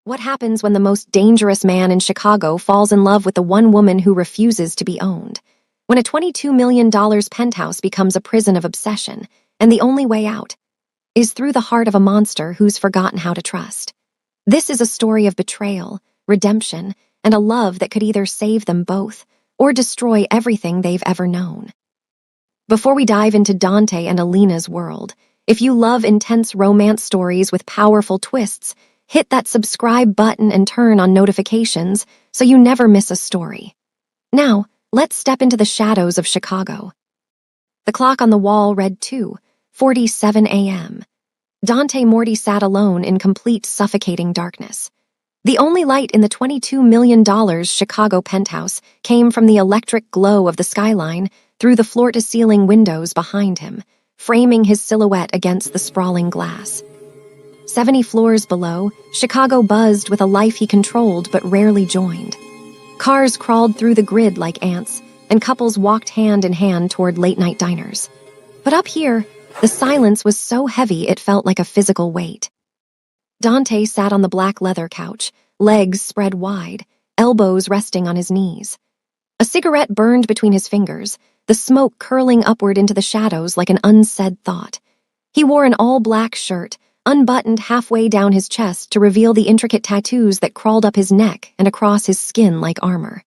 What happens when the most dangerous man in Chicago falls in love with the one woman who refuses to be owned? When a $22 million penthouse becomes a prison of obsession, and the only way out is through the heart of a monster who's forgotten how to trust. This is a story of betrayal, redemption, and a love that could either save them both or destroy everything they've ever known. Before we dive into Dante and Alina's world, if you love intense romance stories with powerful twists, hit that subscribe button and turn on notifications so you never miss a story. Now, let's step into the shadows of Chicago. The clock on the wall read 2:47 a.m. Dante Morty sat alone in complete suffocating darkness. The only light in the $22 million Chicago penthouse came from the electric glow of the skyline through the floor-to-ceiling windows behind him, framing his silhouette against the sprawling glass. 70 floors below, Chicago buzzed with a life he controlled but rarely joined. Cars crawled through the grid like ants, and couples walked hand in hand toward late-night diners. But up here, the silence was so heavy it felt like a physical weight. Dante sat on the black leather couch, legs spread wide, elbows resting on his knees. A cigarette burned between his fingers, the smoke curling upward into the shadows like an unsaid thought. He wore an all-black shirt, unbuttoned halfway down his chest to reveal the intricate tattoos that crawled up his neck and across his skin like armor.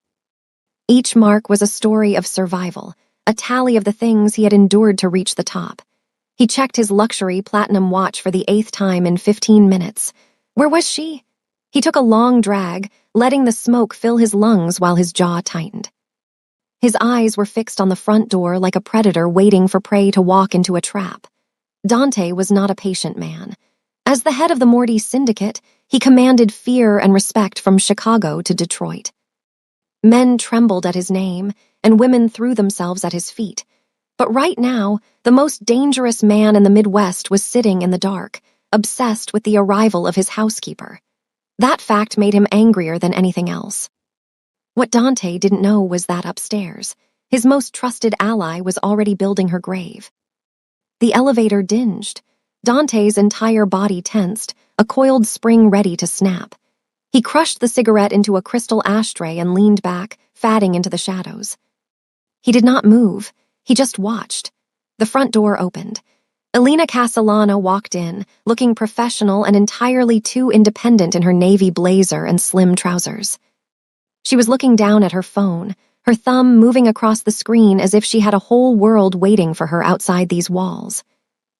Each mark was a story of survival, a tally of the things he had endured to reach the top. He checked his luxury platinum watch for the 8th time in 15 minutes. Where was she? He took a long drag, letting the smoke fill his lungs while his jaw tightened. His eyes were fixed on the front door like a predator waiting for prey to walk into a trap. Dante was not a patient man. As the head of the Morty syndicate, he commanded fear and respect from Chicago to Detroit. Men trembled at his name, and women threw themselves at his feet. But right now, the most dangerous man in the Midwest was sitting in the dark, obsessed with the arrival of his housekeeper. That fact made him angrier than anything else. What Dante didn't know was that upstairs, his most trusted ally was already building her grave. The elevator dinged. Dante's entire body tensed, a coiled spring ready to snap. He crushed the cigarette into a crystal ashtray and leaned back, fatting into the shadows. He did not move. He just watched. The front door opened. Alina Castellana walked in, looking professional and entirely too independent in her navy blazer and slim trousers. She was looking down at her phone, her thumb moving across the screen as if she had a whole world waiting for her outside these walls.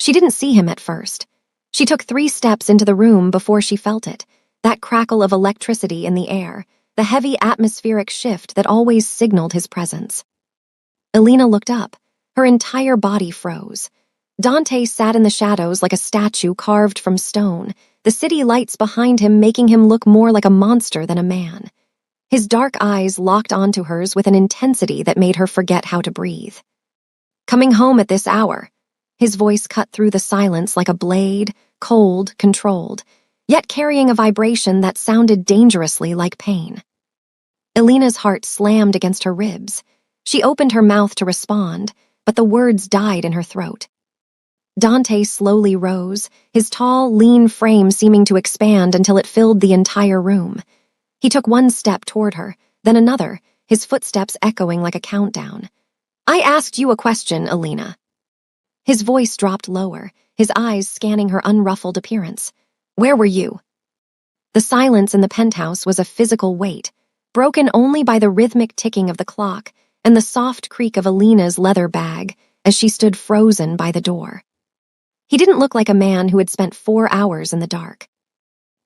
She didn't see him at first. She took 3 steps into the room before she felt it, that crackle of electricity in the air, the heavy atmospheric shift that always signaled his presence. Alina looked up. Her entire body froze. Dante sat in the shadows like a statue carved from stone, the city lights behind him making him look more like a monster than a man. His dark eyes locked onto hers with an intensity that made her forget how to breathe. "Coming home at this hour." His voice cut through the silence like a blade, cold, controlled, yet carrying a vibration that sounded dangerously like pain. Alina's heart slammed against her ribs. She opened her mouth to respond, but the words died in her throat. Dante slowly rose, his tall, lean frame seeming to expand until it filled the entire room. He took 1 step toward her, then another, his footsteps echoing like a countdown. "I asked you a question, Alina." His voice dropped lower, his eyes scanning her unruffled appearance. "Where were you?" The silence in the penthouse was a physical weight, broken only by the rhythmic ticking of the clock and the soft creak of Alina's leather bag as she stood frozen by the door. He didn't look like a man who had spent 4 hours in the dark.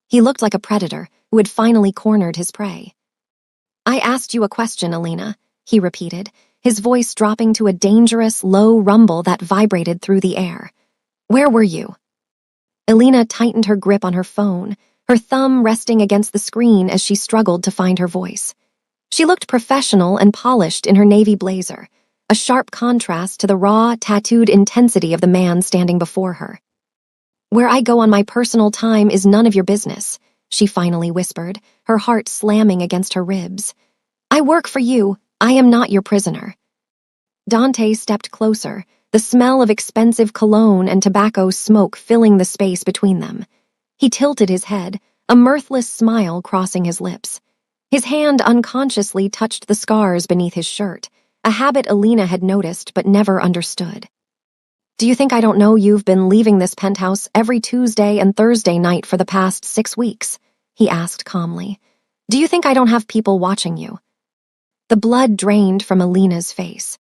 He looked like a predator who had finally cornered his prey. "I asked you a question, Alina," he repeated, his voice dropping to a dangerous, low rumble that vibrated through the air. "Where were you?" Alina tightened her grip on her phone, her thumb resting against the screen as she struggled to find her voice. She looked professional and polished in her navy blazer, a sharp contrast to the raw, tattooed intensity of the man standing before her. "Where I go on my personal time is none of your business," she finally whispered, her heart slamming against her ribs. "I work for you. I am not your prisoner." Dante stepped closer, the smell of expensive cologne and tobacco smoke filling the space between them. He tilted his head, a mirthless smile crossing his lips. His hand unconsciously touched the scars beneath his shirt, a habit Alina had noticed but never understood. "Do you think I don't know you've been leaving this penthouse every Tuesday and Thursday night for the past 6 weeks?" he asked calmly. "Do you think I don't have people watching you?" The blood drained from Alina's face.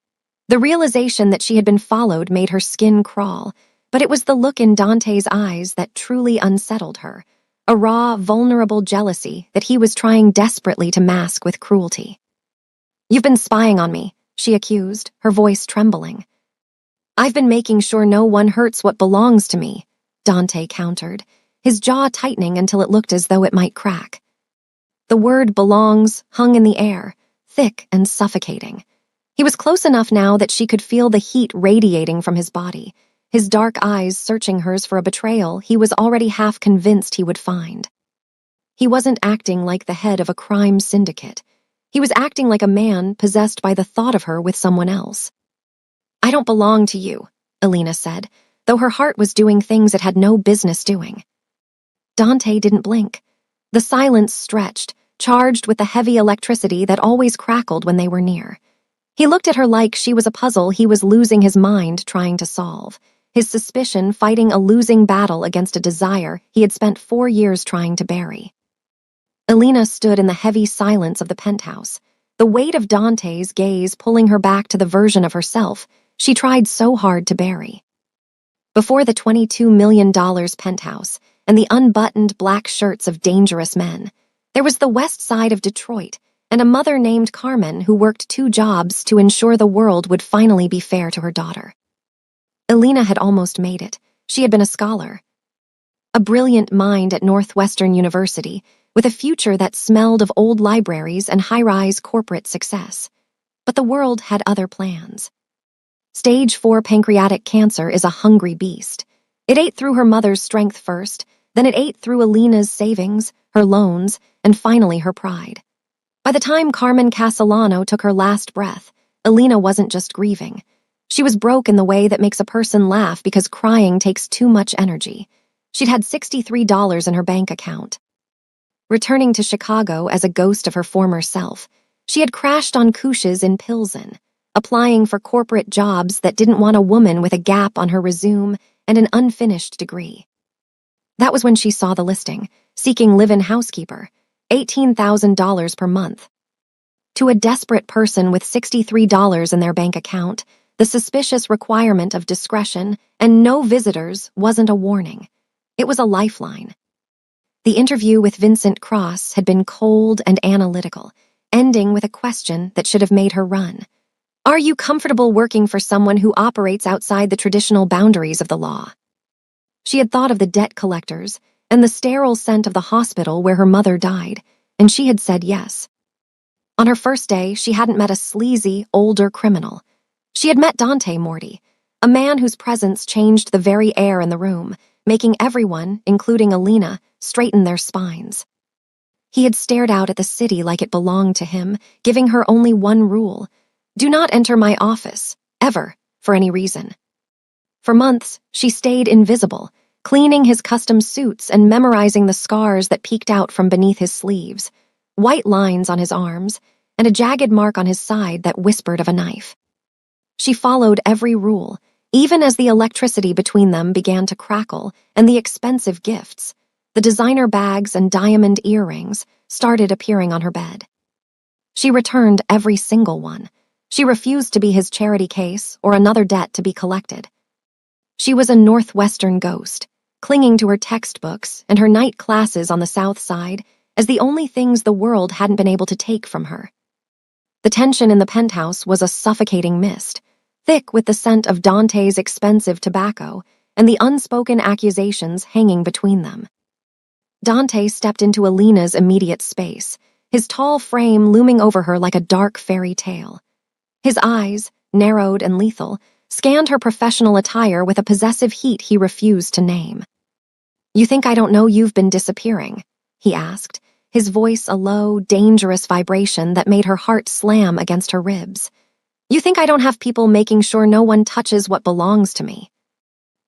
The realization that she had been followed made her skin crawl, but it was the look in Dante's eyes that truly unsettled her, a raw, vulnerable jealousy that he was trying desperately to mask with cruelty. "You've been spying on me," she accused, her voice trembling. "I've been making sure no one hurts what belongs to me," Dante countered, his jaw tightening until it looked as though it might crack. The word belongs hung in the air, thick and suffocating. He was close enough now that she could feel the heat radiating from his body, his dark eyes searching hers for a betrayal he was already half convinced he would find. He wasn't acting like the head of a crime syndicate. He was acting like a man possessed by the thought of her with someone else. "I don't belong to you," Alina said, though her heart was doing things it had no business doing. Dante didn't blink. The silence stretched, charged with the heavy electricity that always crackled when they were near. He looked at her like she was a puzzle he was losing his mind trying to solve, his suspicion fighting a losing battle against a desire he had spent 4 years trying to bury. Alina stood in the heavy silence of the penthouse, the weight of Dante's gaze pulling her back to the version of herself she tried so hard to bury. Before the $22 million penthouse and the unbuttoned black shirts of dangerous men, there was the west side of Detroit, and a mother named Carmen who worked 2 jobs to ensure the world would finally be fair to her daughter. Alina had almost made it. She had been a scholar, a brilliant mind at Northwestern University, with a future that smelled of old libraries and high-rise corporate success. But the world had other plans. Stage 4 pancreatic cancer is a hungry beast. It ate through her mother's strength first, then it ate through Alina's savings, her loans, and finally her pride. By the time Carmen Castellano took her last breath, Alina wasn't just grieving. She was broke in the way that makes a person laugh because crying takes too much energy. She'd had $63 in her bank account. Returning to Chicago as a ghost of her former self, she had crashed on couches in Pilsen, applying for corporate jobs that didn't want a woman with a gap on her resume and an unfinished degree. That was when she saw the listing, seeking live-in housekeeper, $18,000 per month. To a desperate person with $63 in their bank account, the suspicious requirement of discretion and no visitors wasn't a warning. It was a lifeline. The interview with Vincent Cross had been cold and analytical, ending with a question that should have made her run. "Are you comfortable working for someone who operates outside the traditional boundaries of the law?" She had thought of the debt collectors and the sterile scent of the hospital where her mother died, and she had said yes. On her first day, she hadn't met a sleazy, older criminal. She had met Dante Morty, a man whose presence changed the very air in the room, making everyone, including Alina, straighten their spines. He had stared out at the city like it belonged to him, giving her only one rule: do not enter my office, ever, for any reason. For months, she stayed invisible, cleaning his custom suits and memorizing the scars that peeked out from beneath his sleeves, white lines on his arms, and a jagged mark on his side that whispered of a knife. She followed every rule, even as the electricity between them began to crackle and the expensive gifts, the designer bags and diamond earrings, started appearing on her bed. She returned every single one. She refused to be his charity case or another debt to be collected. She was a Northwestern ghost, clinging to her textbooks and her night classes on the South Side as the only things the world hadn't been able to take from her. The tension in the penthouse was a suffocating mist, thick with the scent of Dante's expensive tobacco and the unspoken accusations hanging between them. Dante stepped into Alina's immediate space, his tall frame looming over her like a dark fairy tale. His eyes, narrowed and lethal, scanned her professional attire with a possessive heat he refused to name. "You think I don't know you've been disappearing?" he asked, his voice a low, dangerous vibration that made her heart slam against her ribs. "You think I don't have people making sure no one touches what belongs to me?"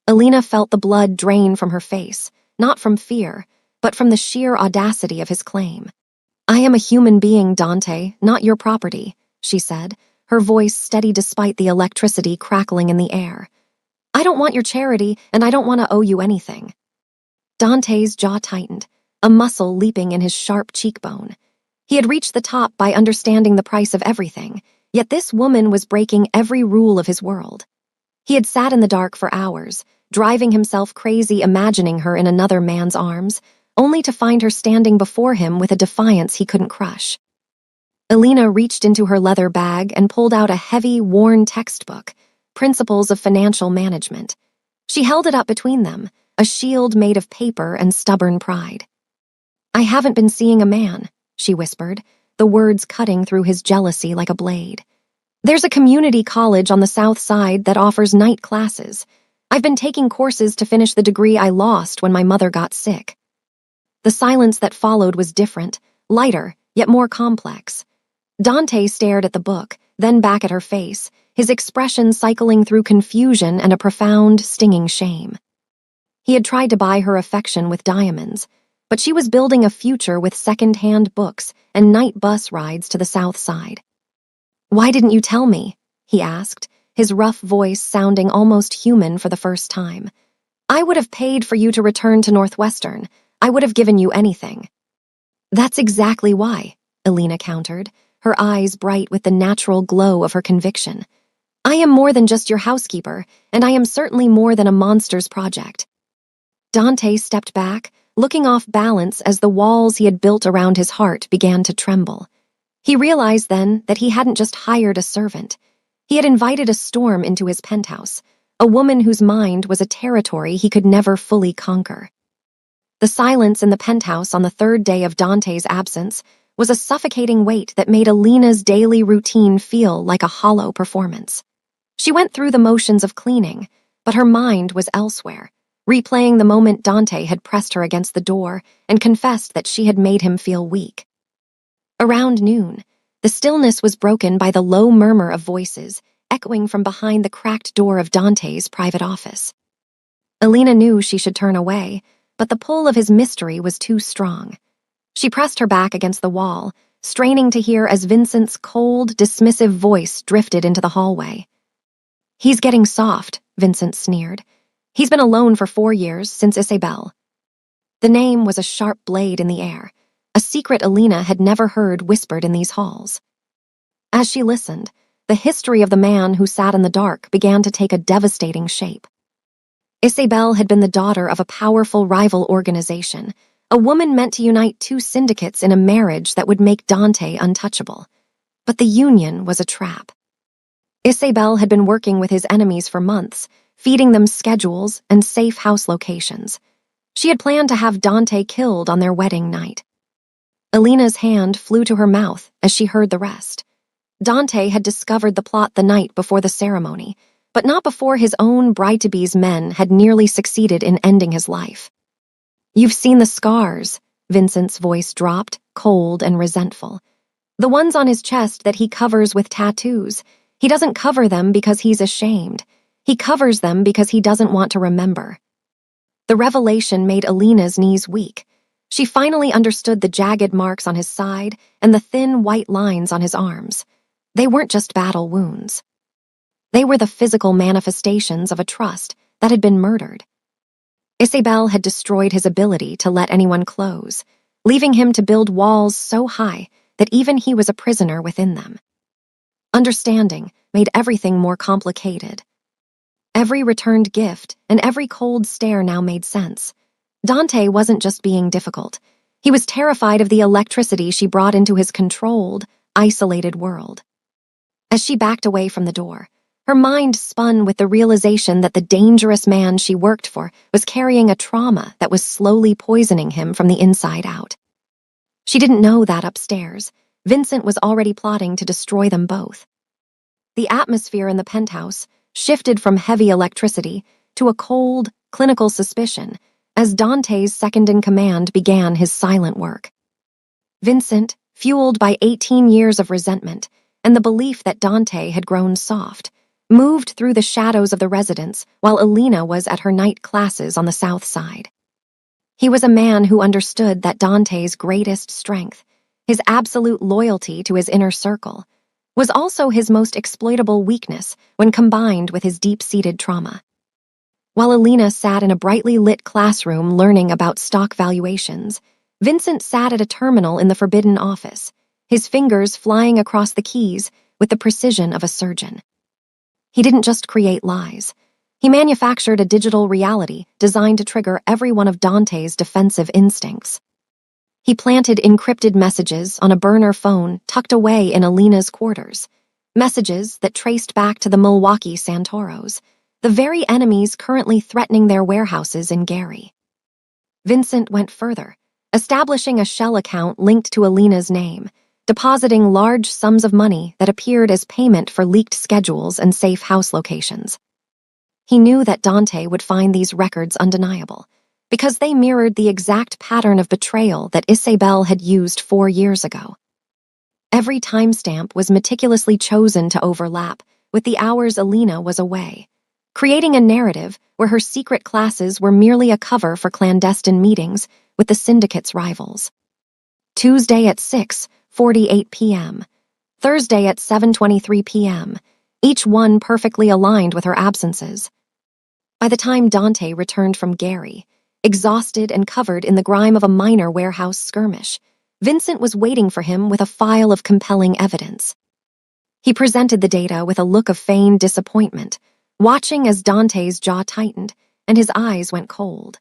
Alina felt the blood drain from her face, not from fear, but from the sheer audacity of his claim. "I am a human being, Dante, not your property," she said, her voice steady despite the electricity crackling in the air. "I don't want your charity, and I don't want to owe you anything." Dante's jaw tightened, a muscle leaping in his sharp cheekbone. He had reached the top by understanding the price of everything, yet this woman was breaking every rule of his world. He had sat in the dark for hours, driving himself crazy imagining her in another man's arms, only to find her standing before him with a defiance he couldn't crush. Elena reached into her leather bag and pulled out a heavy, worn textbook, Principles of Financial Management. She held it up between them, a shield made of paper and stubborn pride. "I haven't been seeing a man," she whispered, the words cutting through his jealousy like a blade. "There's a community college on the south side that offers night classes. I've been taking courses to finish the degree I lost when my mother got sick." The silence that followed was different, lighter, yet more complex. Dante stared at the book, then back at her face, his expression cycling through confusion and a profound, stinging shame. He had tried to buy her affection with diamonds, but she was building a future with second-hand books and night bus rides to the south side. "Why didn't you tell me?" he asked, his rough voice sounding almost human for the first time. "I would have paid for you to return to Northwestern. I would have given you anything." "That's exactly why," Elena countered, her eyes bright with the natural glow of her conviction. "I am more than just your housekeeper, and I am certainly more than a monster's project." Dante stepped back, looking off balance as the walls he had built around his heart began to tremble. He realized then that he hadn't just hired a servant. He had invited a storm into his penthouse, a woman whose mind was a territory he could never fully conquer. The silence in the penthouse on the third day of Dante's absence was a suffocating weight that made Elena's daily routine feel like a hollow performance. She went through the motions of cleaning, but her mind was elsewhere, replaying the moment Dante had pressed her against the door and confessed that she had made him feel weak. Around noon, the stillness was broken by the low murmur of voices echoing from behind the cracked door of Dante's private office. Elena knew she should turn away, but the pull of his mystery was too strong. She pressed her back against the wall, straining to hear as Vincent's cold, dismissive voice drifted into the hallway. "He's getting soft," Vincent sneered. "He's been alone for 4 years, since Isabel." The name was a sharp blade in the air, a secret Elena had never heard whispered in these halls. As she listened, the history of the man who sat in the dark began to take a devastating shape. Isabel had been the daughter of a powerful rival organization, a woman meant to unite 2 syndicates in a marriage that would make Dante untouchable. But the union was a trap. Isabel had been working with his enemies for months, feeding them schedules and safe house locations. She had planned to have Dante killed on their wedding night. Elena's hand flew to her mouth as she heard the rest. Dante had discovered the plot the night before the ceremony, but not before his own bride-to-be's men had nearly succeeded in ending his life. "You've seen the scars," Vincent's voice dropped, cold and resentful. "The ones on his chest that he covers with tattoos. He doesn't cover them because he's ashamed. He covers them because he doesn't want to remember." The revelation made Elena's knees weak. She finally understood the jagged marks on his side and the thin white lines on his arms. They weren't just battle wounds. They were the physical manifestations of a trust that had been murdered. Isabel had destroyed his ability to let anyone close, leaving him to build walls so high that even he was a prisoner within them. Understanding made everything more complicated. Every returned gift and every cold stare now made sense. Dante wasn't just being difficult. He was terrified of the electricity she brought into his controlled, isolated world. As she backed away from the door, her mind spun with the realization that the dangerous man she worked for was carrying a trauma that was slowly poisoning him from the inside out. She didn't know that upstairs, Vincent was already plotting to destroy them both. The atmosphere in the penthouse shifted from heavy electricity to a cold, clinical suspicion as Dante's second-in-command began his silent work. Vincent, fueled by 18 years of resentment and the belief that Dante had grown soft, moved through the shadows of the residence while Elena was at her night classes on the south side. He was a man who understood that Dante's greatest strength, his absolute loyalty to his inner circle, was also his most exploitable weakness when combined with his deep-seated trauma. While Alina sat in a brightly lit classroom learning about stock valuations, Vincent sat at a terminal in the forbidden office, his fingers flying across the keys with the precision of a surgeon. He didn't just create lies. He manufactured a digital reality designed to trigger every one of Dante's defensive instincts. He planted encrypted messages on a burner phone tucked away in Alina's quarters, messages that traced back to the Milwaukee Santoros, the very enemies currently threatening their warehouses in Gary. Vincent went further, establishing a shell account linked to Alina's name, depositing large sums of money that appeared as payment for leaked schedules and safe house locations. He knew that Dante would find these records undeniable, because they mirrored the exact pattern of betrayal that Isabel had used 4 years ago. Every timestamp was meticulously chosen to overlap with the hours Alina was away, creating a narrative where her secret classes were merely a cover for clandestine meetings with the syndicate's rivals. Tuesday at 6:48 p.m., Thursday at 7:23 p.m., each one perfectly aligned with her absences. By the time Dante returned from Gary, exhausted and covered in the grime of a minor warehouse skirmish, Vincent was waiting for him with a file of compelling evidence. He presented the data with a look of feigned disappointment, watching as Dante's jaw tightened and his eyes went cold.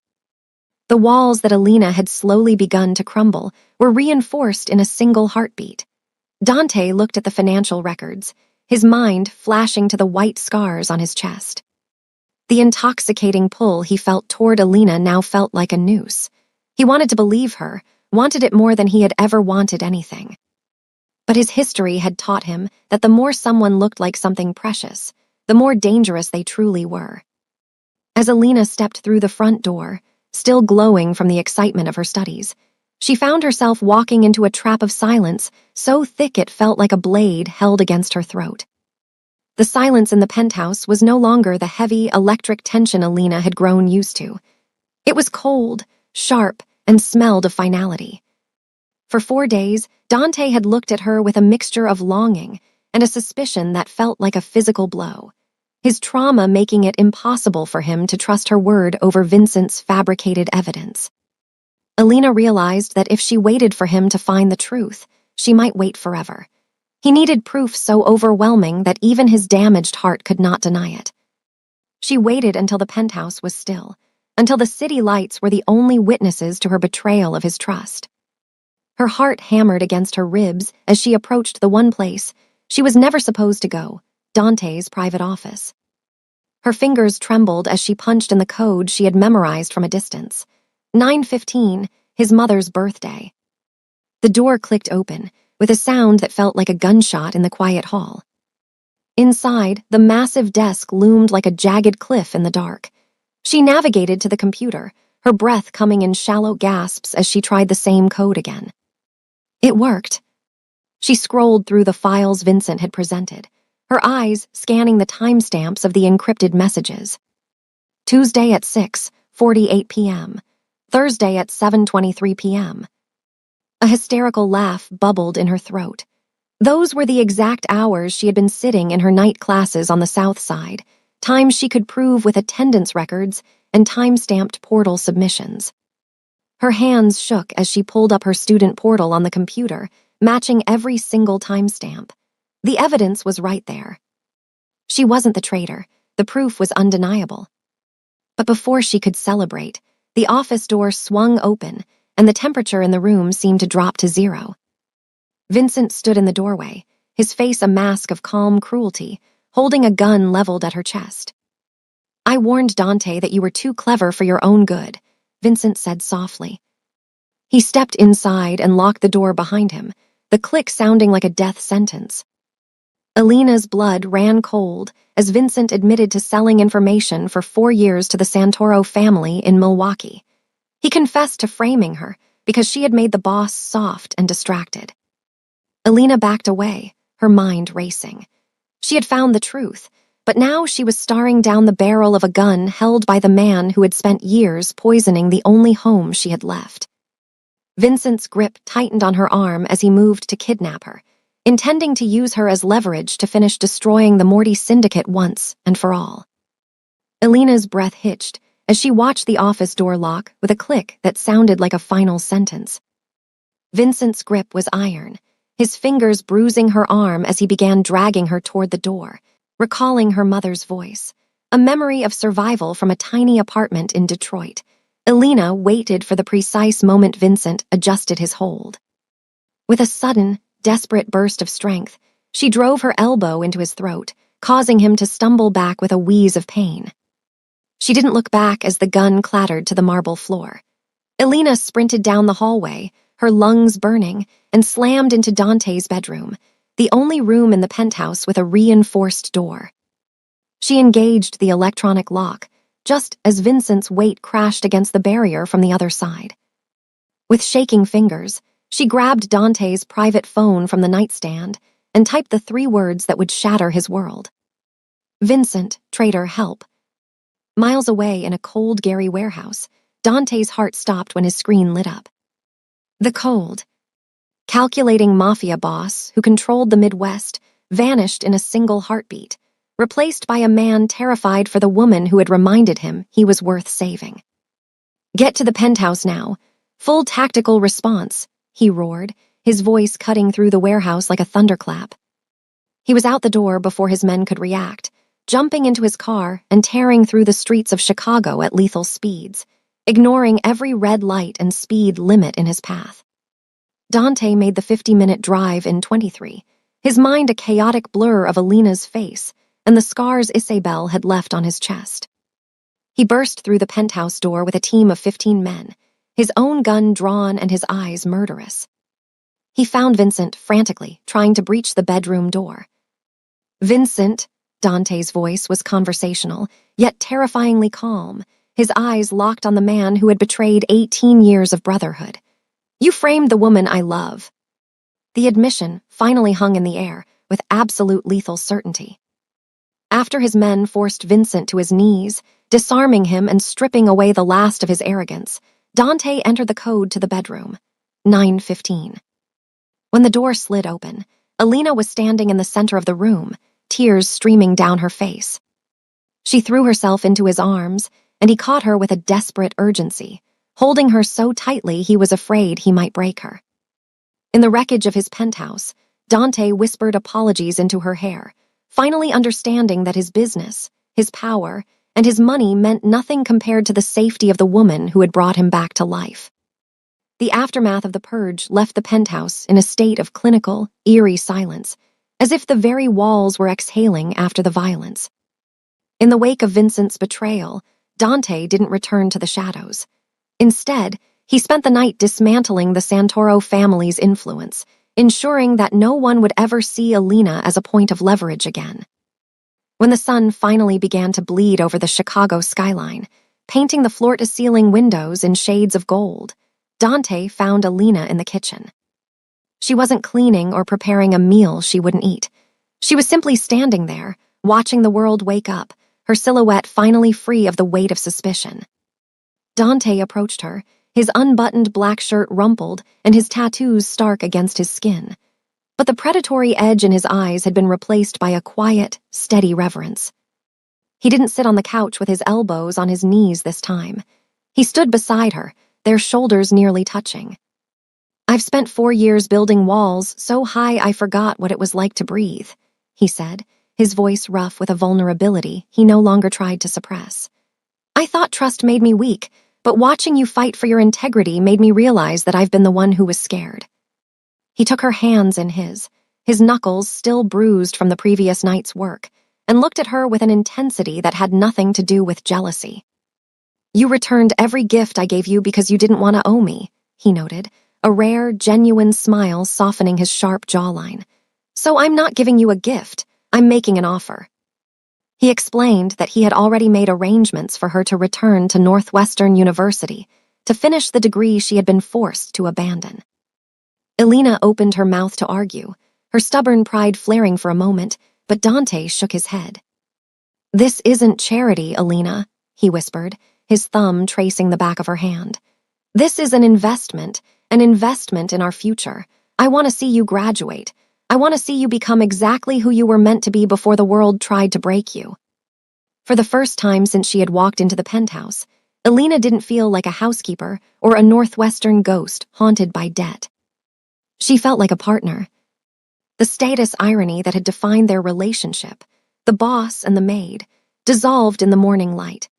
The walls that Alina had slowly begun to crumble were reinforced in a single heartbeat. Dante looked at the financial records, his mind flashing to the white scars on his chest. The intoxicating pull he felt toward Alina now felt like a noose. He wanted to believe her, wanted it more than he had ever wanted anything. But his history had taught him that the more someone looked like something precious, the more dangerous they truly were. As Alina stepped through the front door, still glowing from the excitement of her studies, she found herself walking into a trap of silence so thick it felt like a blade held against her throat. The silence in the penthouse was no longer the heavy, electric tension Alina had grown used to. It was cold, sharp, and smelled of finality. For 4 days, Dante had looked at her with a mixture of longing and a suspicion that felt like a physical blow, his trauma making it impossible for him to trust her word over Vincent's fabricated evidence. Alina realized that if she waited for him to find the truth, she might wait forever. He needed proof so overwhelming that even his damaged heart could not deny it. She waited until the penthouse was still, until the city lights were the only witnesses to her betrayal of his trust. Her heart hammered against her ribs as she approached the one place she was never supposed to go, Dante's private office. Her fingers trembled as she punched in the code she had memorized from a distance. 9:15, his mother's birthday. The door clicked open, with a sound that felt like a gunshot in the quiet hall. Inside, the massive desk loomed like a jagged cliff in the dark. She navigated to the computer, her breath coming in shallow gasps as she tried the same code again. It worked. She scrolled through the files Vincent had presented, her eyes scanning the timestamps of the encrypted messages. Tuesday at 6:48 p.m., Thursday at 7:23 p.m. A hysterical laugh bubbled in her throat. Those were the exact hours she had been sitting in her night classes on the South Side, times she could prove with attendance records and time-stamped portal submissions. Her hands shook as she pulled up her student portal on the computer, matching every single timestamp. The evidence was right there. She wasn't the traitor. The proof was undeniable. But before she could celebrate, the office door swung open, and the temperature in the room seemed to drop to 0. Vincent stood in the doorway, his face a mask of calm cruelty, holding a gun leveled at her chest. "I warned Dante that you were too clever for your own good," Vincent said softly. He stepped inside and locked the door behind him, the click sounding like a death sentence. Alina's blood ran cold as Vincent admitted to selling information for 4 years to the Santoro family in Milwaukee. He confessed to framing her because she had made the boss soft and distracted. Alina backed away, her mind racing. She had found the truth, But now she was staring down the barrel of a gun held by the man who had spent years poisoning the only home she had left. Vincent's grip tightened on her arm as he moved to kidnap her, intending to use her as leverage to finish destroying the Morty syndicate once and for all. Elena's breath hitched as she watched the office door lock with a click that sounded like a final sentence. Vincent's grip was iron, his fingers bruising her arm as he began dragging her toward the door, recalling her mother's voice, a memory of survival from a tiny apartment in Detroit. Elena waited for the precise moment Vincent adjusted his hold. With a sudden, desperate burst of strength, she drove her elbow into his throat, causing him to stumble back with a wheeze of pain. She didn't look back as the gun clattered to the marble floor. Elena sprinted down the hallway, her lungs burning, and slammed into Dante's bedroom, the only room in the penthouse with a reinforced door. She engaged the electronic lock, just as Vincent's weight crashed against the barrier from the other side. With shaking fingers, she grabbed Dante's private phone from the nightstand and typed the 3 words that would shatter his world. Vincent, traitor, help. Miles away in a cold Gary warehouse, Dante's heart stopped when his screen lit up. The cold, calculating Mafia boss who controlled the Midwest vanished in a single heartbeat, replaced by a man terrified for the woman who had reminded him he was worth saving. Get to the penthouse now. Full tactical response, he roared, his voice cutting through the warehouse like a thunderclap. He was out the door before his men could react, jumping into his car and tearing through the streets of Chicago at lethal speeds, ignoring every red light and speed limit in his path. Dante made the 50-minute drive in 23, his mind a chaotic blur of Elena's face and the scars Isabel had left on his chest. He burst through the penthouse door with a team of 15 men, his own gun drawn and his eyes murderous. He found Vincent frantically trying to breach the bedroom door. Vincent, Dante's voice was conversational, yet terrifyingly calm, his eyes locked on the man who had betrayed 18 years of brotherhood. You framed the woman I love. The admission finally hung in the air with absolute lethal certainty. After his men forced Vincent to his knees, disarming him and stripping away the last of his arrogance, Dante entered the code to the bedroom, 9:15. When the door slid open, Elena was standing in the center of the room, tears streaming down her face. She threw herself into his arms, and he caught her with a desperate urgency, holding her so tightly he was afraid he might break her. In the wreckage of his penthouse, Dante whispered apologies into her hair, finally understanding that his business, his power, and his money meant nothing compared to the safety of the woman who had brought him back to life. The aftermath of the purge left the penthouse in a state of clinical, eerie silence, as if the very walls were exhaling after the violence. In the wake of Vincent's betrayal, Dante didn't return to the shadows. Instead, he spent the night dismantling the Santoro family's influence, ensuring that no one would ever see Elena as a point of leverage again. When the sun finally began to bleed over the Chicago skyline, painting the floor-to-ceiling windows in shades of gold, Dante found Elena in the kitchen. She wasn't cleaning or preparing a meal she wouldn't eat. She was simply standing there, watching the world wake up, her silhouette finally free of the weight of suspicion. Dante approached her, his unbuttoned black shirt rumpled and his tattoos stark against his skin. But the predatory edge in his eyes had been replaced by a quiet, steady reverence. He didn't sit on the couch with his elbows on his knees this time. He stood beside her, their shoulders nearly touching. I've spent 4 years building walls so high I forgot what it was like to breathe, he said, his voice rough with a vulnerability he no longer tried to suppress. I thought trust made me weak, but watching you fight for your integrity made me realize that I've been the one who was scared. He took her hands in his knuckles still bruised from the previous night's work, and looked at her with an intensity that had nothing to do with jealousy. You returned every gift I gave you because you didn't want to owe me, he noted, a rare, genuine smile softening his sharp jawline. So I'm not giving you a gift, I'm making an offer. He explained that he had already made arrangements for her to return to Northwestern University to finish the degree she had been forced to abandon. Elena opened her mouth to argue, her stubborn pride flaring for a moment, but Dante shook his head. "This isn't charity, Alina," he whispered, his thumb tracing the back of her hand. "This is an investment in our future. I want to see you graduate. I want to see you become exactly who you were meant to be before the world tried to break you." For the first time since she had walked into the penthouse, Alina didn't feel like a housekeeper or a Northwestern ghost haunted by debt. She felt like a partner. The status irony that had defined their relationship, the boss and the maid, dissolved in the morning light.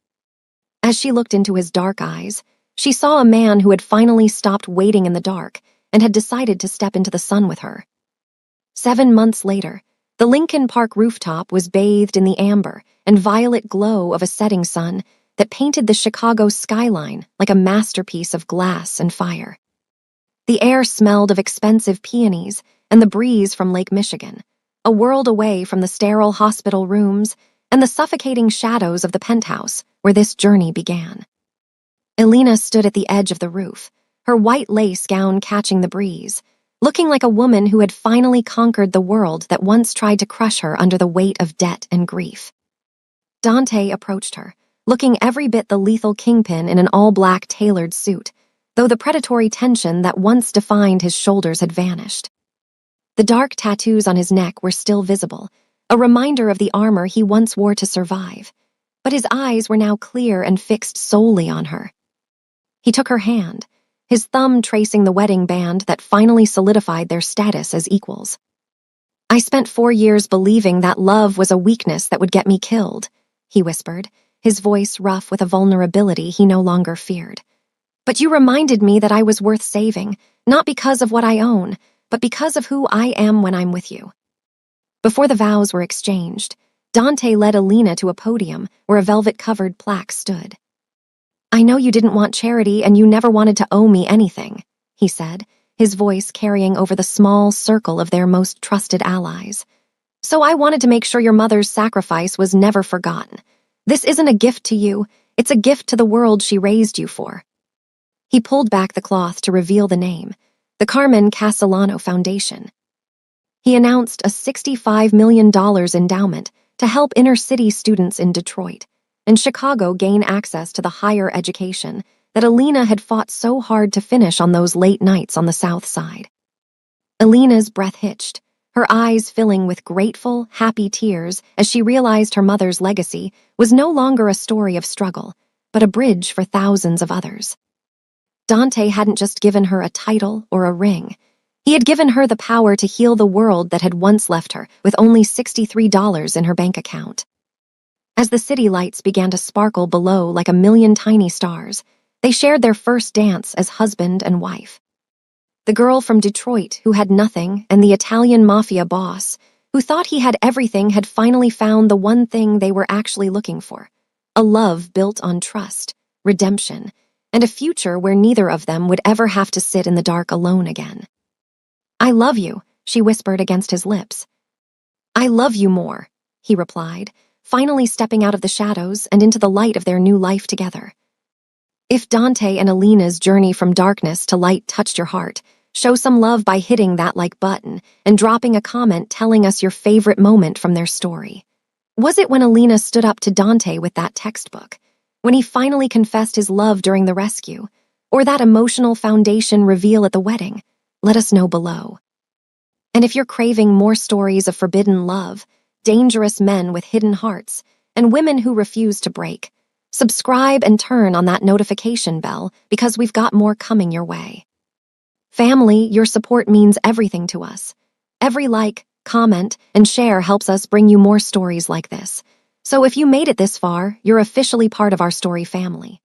As she looked into his dark eyes, she saw a man who had finally stopped waiting in the dark and had decided to step into the sun with her. 7 months later, the Lincoln Park rooftop was bathed in the amber and violet glow of a setting sun that painted the Chicago skyline like a masterpiece of glass and fire. The air smelled of expensive peonies and the breeze from Lake Michigan, a world away from the sterile hospital rooms and the suffocating shadows of the penthouse where this journey began. Alina stood at the edge of the roof, her white lace gown catching the breeze, looking like a woman who had finally conquered the world that once tried to crush her under the weight of debt and grief. Dante approached her, looking every bit the lethal kingpin in an all-black tailored suit, though the predatory tension that once defined his shoulders had vanished. The dark tattoos on his neck were still visible, a reminder of the armor he once wore to survive, but his eyes were now clear and fixed solely on her. He took her hand, his thumb tracing the wedding band that finally solidified their status as equals. "I spent 4 years believing that love was a weakness that would get me killed," he whispered, his voice rough with a vulnerability he no longer feared. "But you reminded me that I was worth saving, not because of what I own, but because of who I am when I'm with you." Before the vows were exchanged, Dante led Alina to a podium where a velvet-covered plaque stood. "I know you didn't want charity and you never wanted to owe me anything," he said, his voice carrying over the small circle of their most trusted allies. "So I wanted to make sure your mother's sacrifice was never forgotten. This isn't a gift to you, it's a gift to the world she raised you for." He pulled back the cloth to reveal the name, the Carmen Castellano Foundation. He announced a $65 million endowment to help inner-city students in Detroit and Chicago gain access to the higher education that Alina had fought so hard to finish on those late nights on the South Side. Alina's breath hitched, her eyes filling with grateful, happy tears as she realized her mother's legacy was no longer a story of struggle, but a bridge for thousands of others. Dante hadn't just given her a title or a ring. He had given her the power to heal the world that had once left her with only $63 in her bank account. As the city lights began to sparkle below like a million tiny stars, they shared their first dance as husband and wife. The girl from Detroit who had nothing and the Italian Mafia boss who thought he had everything had finally found the one thing they were actually looking for, a love built on trust, redemption, and a future where neither of them would ever have to sit in the dark alone again. "I love you," she whispered against his lips. "I love you more," he replied, finally stepping out of the shadows and into the light of their new life together. If Dante and Alina's journey from darkness to light touched your heart, show some love by hitting that like button and dropping a comment telling us your favorite moment from their story. Was it when Alina stood up to Dante with that textbook? When he finally confessed his love during the rescue? Or that emotional foundation reveal at the wedding? Let us know below. And if you're craving more stories of forbidden love, dangerous men with hidden hearts, and women who refuse to break, subscribe and turn on that notification bell because we've got more coming your way. Family, your support means everything to us. Every like, comment, and share helps us bring you more stories like this. So if you made it this far, you're officially part of our story family.